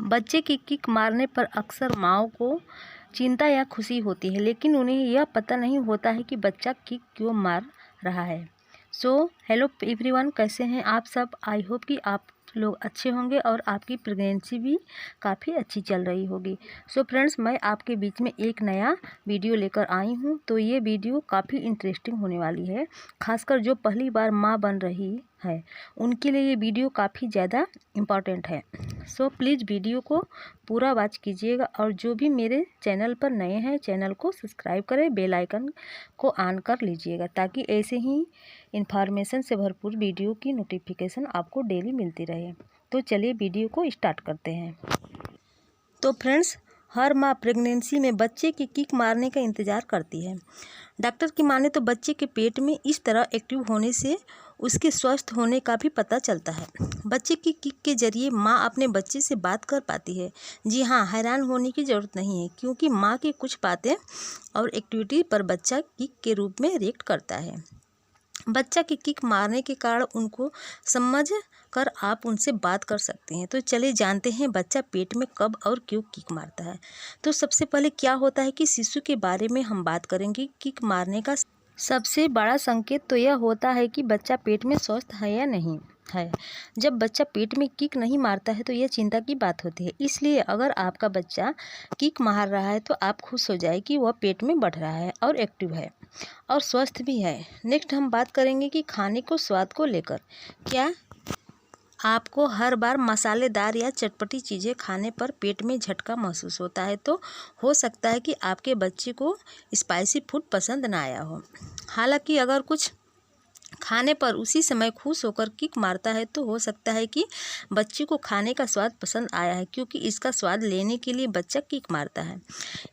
बच्चे की किक मारने पर अक्सर माँओं को चिंता या खुशी होती है, लेकिन उन्हें यह पता नहीं होता है कि बच्चा किक क्यों मार रहा है। हेलो एवरीवन, कैसे हैं आप सब। आई होप कि आप लोग अच्छे होंगे और आपकी प्रेगनेंसी भी काफ़ी अच्छी चल रही होगी। फ्रेंड्स, मैं आपके बीच में एक नया वीडियो लेकर आई हूँ। तो ये वीडियो काफ़ी इंटरेस्टिंग होने वाली है, खासकर जो पहली बार माँ बन रही है उनके लिए ये वीडियो काफ़ी ज़्यादा इम्पॉर्टेंट है। प्लीज़ वीडियो को पूरा वॉच कीजिएगा और जो भी मेरे चैनल पर नए हैं चैनल को सब्सक्राइब करें, बेल आइकन को ऑन कर लीजिएगा ताकि ऐसे ही इन्फॉर्मेशन से भरपूर वीडियो की नोटिफिकेशन आपको डेली मिलती रहे। तो चलिए वीडियो को स्टार्ट करते हैं। तो फ्रेंड्स, हर माँ प्रेगनेंसी में बच्चे की किक मारने का इंतज़ार करती है। डॉक्टर की माने तो बच्चे के पेट में इस तरह एक्टिव होने से उसके स्वस्थ होने का भी पता चलता है। बच्चे की किक के जरिए माँ अपने बच्चे से बात कर पाती है। जी हाँ, हैरान होने की ज़रूरत नहीं है, क्योंकि माँ की कुछ बातें और एक्टिविटी पर बच्चा किक के रूप में रिएक्ट करता है। बच्चा की किक मारने के कारण उनको समझ कर आप उनसे बात कर सकते हैं। तो चलिए जानते हैं बच्चा पेट में कब और क्यों किक मारता है। तो सबसे पहले क्या होता है कि शिशु के बारे में हम बात करेंगे। किक मारने का सबसे बड़ा संकेत तो यह होता है कि बच्चा पेट में स्वस्थ है या नहीं है। जब बच्चा पेट में किक नहीं मारता है तो यह चिंता की बात होती है। इसलिए अगर आपका बच्चा किक मार रहा है तो आप खुश हो जाए कि वह पेट में बढ़ रहा है और एक्टिव है और स्वस्थ भी है। नेक्स्ट हम बात करेंगे कि खाने को स्वाद को लेकर। क्या आपको हर बार मसालेदार या चटपटी चीज़ें खाने पर पेट में झटका महसूस होता है? तो हो सकता है कि आपके बच्चे को स्पाइसी फूड पसंद ना आया हो। हालांकि अगर कुछ खाने पर उसी समय खुश होकर किक मारता है तो हो सकता है कि बच्चे को खाने का स्वाद पसंद आया है, क्योंकि इसका स्वाद लेने के लिए बच्चा किक मारता है।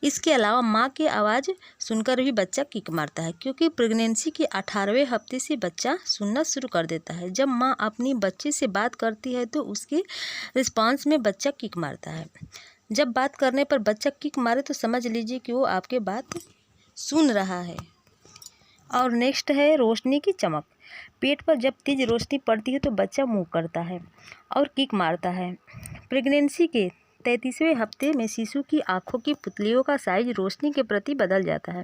इसके अलावा माँ की आवाज़ सुनकर भी बच्चा किक मारता है, क्योंकि प्रेगनेंसी के 18वें हफ्ते से बच्चा सुनना शुरू कर देता है। जब माँ अपनी बच्चे से बात करती है तो उसके रिस्पॉन्स में बच्चा किक मारता है। जब बात करने पर बच्चा किक मारे तो समझ लीजिए कि वो आपके बात सुन रहा है। और नेक्स्ट है रोशनी की चमक। पेट पर जब तेज रोशनी पड़ती है तो बच्चा मुंह करता है और किक मारता है। प्रेगनेंसी के 33वें हफ्ते में शिशु की आंखों की पुतलियों का साइज रोशनी के प्रति बदल जाता है।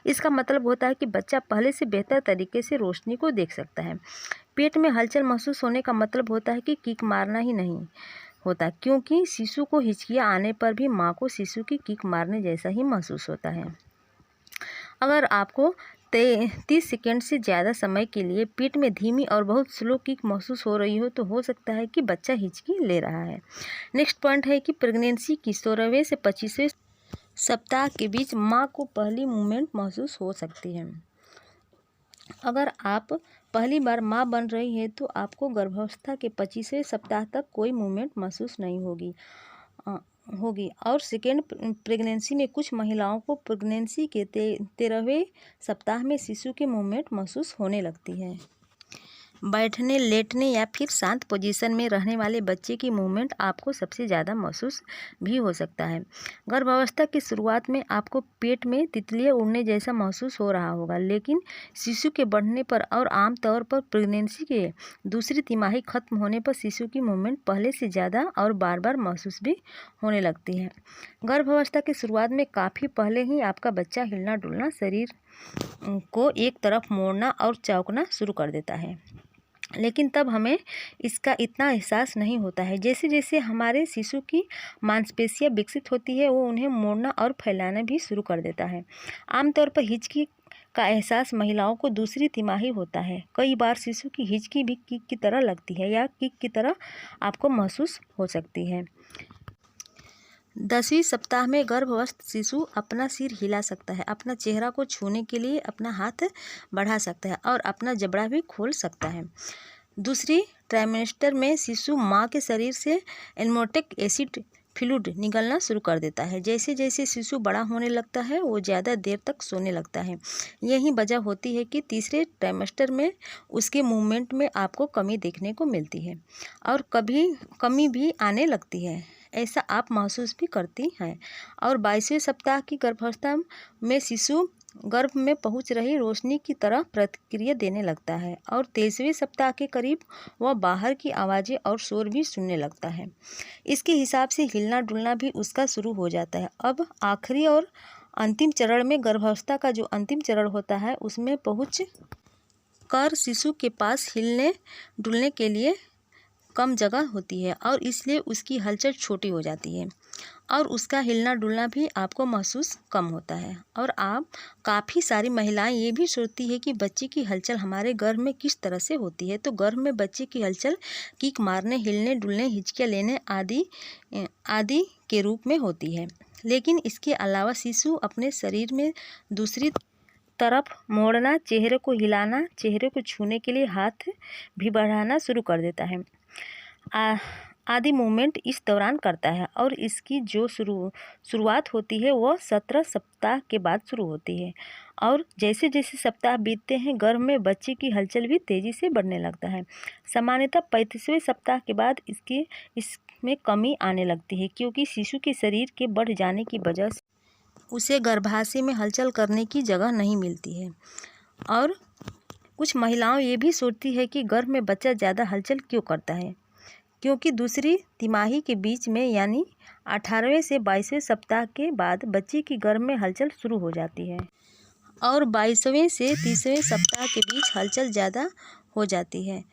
इसका मतलब होता है कि बच्चा पहले से बेहतर तरीके से रोशनी को देख सकता है। पेट में हलचल महसूस होने का मतलब होता है कि किक मारना ही नहीं होता, क्योंकि शिशु को हिचकियाँ आने पर भी माँ को शिशु की किक मारने जैसा ही महसूस होता है। अगर आपको 30 सेकेंड से ज़्यादा समय के लिए पेट में धीमी और बहुत स्लो किक महसूस हो रही हो तो हो सकता है कि बच्चा हिचकी ले रहा है। नेक्स्ट पॉइंट है कि प्रेगनेंसी की 16वें से 25वें सप्ताह के बीच माँ को पहली मूवमेंट महसूस हो सकती है। अगर आप पहली बार माँ बन रही है तो आपको गर्भावस्था के 25वें सप्ताह तक कोई मूवमेंट महसूस नहीं होगी और सेकेंड प्रेगनेंसी में कुछ महिलाओं को प्रेगनेंसी के 13वें सप्ताह में शिशु के मूवमेंट महसूस होने लगती है। बैठने, लेटने या फिर शांत पोजीशन में रहने वाले बच्चे की मूवमेंट आपको सबसे ज़्यादा महसूस भी हो सकता है। गर्भावस्था की शुरुआत में आपको पेट में तितलियाँ उड़ने जैसा महसूस हो रहा होगा, लेकिन शिशु के बढ़ने पर और आमतौर पर प्रेगनेंसी के दूसरी तिमाही खत्म होने पर शिशु की मूवमेंट पहले से ज़्यादा और बार बार महसूस भी होने लगती है। गर्भावस्था की शुरुआत में काफ़ी पहले ही आपका बच्चा हिलना डुलना, शरीर को एक तरफ मोड़ना और चौंकना शुरू कर देता है, लेकिन तब हमें इसका इतना एहसास नहीं होता है। जैसे जैसे हमारे शिशु की मांसपेशियां विकसित होती है वो उन्हें मोड़ना और फैलाना भी शुरू कर देता है। आमतौर पर हिचकी का एहसास महिलाओं को दूसरी तिमाही होता है। कई बार शिशु की हिचकी भी किक की तरह लगती है या किक की तरह आपको महसूस हो सकती है। 10वें सप्ताह में गर्भवस्थ शिशु अपना सिर हिला सकता है, अपना चेहरा को छूने के लिए अपना हाथ बढ़ा सकता है और अपना जबड़ा भी खोल सकता है। दूसरी ट्राइमेस्टर में शिशु माँ के शरीर से एमनियोटिक एसिड फ्लूइड निकलना शुरू कर देता है। जैसे जैसे शिशु बड़ा होने लगता है वो ज़्यादा देर तक सोने लगता है। यही वजह होती है कि तीसरे ट्राइमेस्टर में उसके मूवमेंट में आपको कमी देखने को मिलती है और कभी कमी भी आने लगती है। ऐसा आप महसूस भी करती हैं। और 22वें सप्ताह की गर्भावस्था में शिशु गर्भ में पहुंच रही रोशनी की तरह प्रतिक्रिया देने लगता है और 23वें सप्ताह के करीब वह बाहर की आवाज़ें और शोर भी सुनने लगता है। इसके हिसाब से हिलना डुलना भी उसका शुरू हो जाता है। अब आखिरी और अंतिम चरण में गर्भावस्था का जो अंतिम चरण होता है उसमें पहुँच कर शिशु के पास हिलने डुलने के लिए कम जगह होती है और इसलिए उसकी हलचल छोटी हो जाती है और उसका हिलना डुलना भी आपको महसूस कम होता है। और आप काफ़ी सारी महिलाएं ये भी सोचती है कि बच्चे की हलचल हमारे गर्भ में किस तरह से होती है। तो गर्भ में बच्चे की हलचल किक मारने, हिलने डुलने, हिचकियाँ लेने आदि के रूप में होती है। लेकिन इसके अलावा शिशु अपने शरीर में दूसरी तरफ मोड़ना, चेहरे को हिलाना, चेहरे को छूने के लिए हाथ भी बढ़ाना शुरू कर देता है आदि मूवमेंट इस दौरान करता है। और इसकी जो शुरुआत होती है वह 17 सप्ताह के बाद शुरू होती है। और जैसे जैसे सप्ताह बीतते हैं गर्भ में बच्चे की हलचल भी तेज़ी से बढ़ने लगता है। सामान्यतः 35वें सप्ताह के बाद इसमें कमी आने लगती है क्योंकि शिशु के शरीर के बढ़ जाने की वजह से उसे गर्भाशय में हलचल करने की जगह नहीं मिलती है। और कुछ महिलाओं ये भी सोचती है कि गर्भ में बच्चा ज़्यादा हलचल क्यों करता है, क्योंकि दूसरी तिमाही के बीच में यानी 18वें से 22वें सप्ताह के बाद बच्चे की गर्भ में हलचल शुरू हो जाती है और 22वें से 30वें सप्ताह के बीच हलचल ज़्यादा हो जाती है।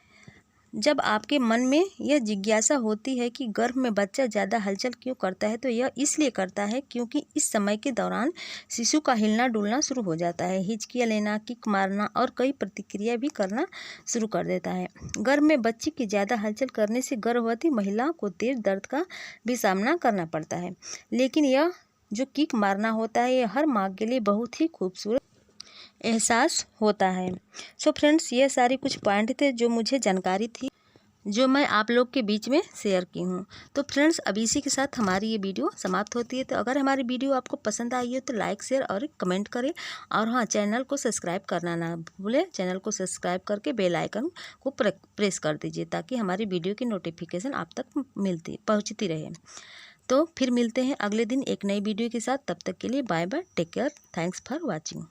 जब आपके मन में यह जिज्ञासा होती है कि गर्भ में बच्चा ज़्यादा हलचल क्यों करता है, तो यह इसलिए करता है क्योंकि इस समय के दौरान शिशु का हिलना डुलना शुरू हो जाता है, हिचकियाँ लेना, किक मारना और कई प्रतिक्रिया भी करना शुरू कर देता है। गर्भ में बच्चे की ज़्यादा हलचल करने से गर्भवती महिला को तेज दर्द का भी सामना करना पड़ता है। लेकिन यह जो किक मारना होता है यह हर माँ के लिए बहुत ही खूबसूरत एहसास होता है। सो फ्रेंड्स, ये सारी कुछ पॉइंट थे जो मुझे जानकारी थी, जो मैं आप लोग के बीच में शेयर की हूँ। तो फ्रेंड्स, अब इसी के साथ हमारी ये वीडियो समाप्त होती है। तो अगर हमारी वीडियो आपको पसंद आई हो तो लाइक, शेयर और कमेंट करें। और हाँ, चैनल को सब्सक्राइब करना ना भूलें। चैनल को सब्सक्राइब करके बेल आइकन को प्रेस कर दीजिए ताकि हमारी वीडियो की नोटिफिकेशन आप तक पहुँचती रहे। तो फिर मिलते हैं अगले दिन एक नई वीडियो के साथ। तब तक के लिए bye bye, take care, thanks for watching.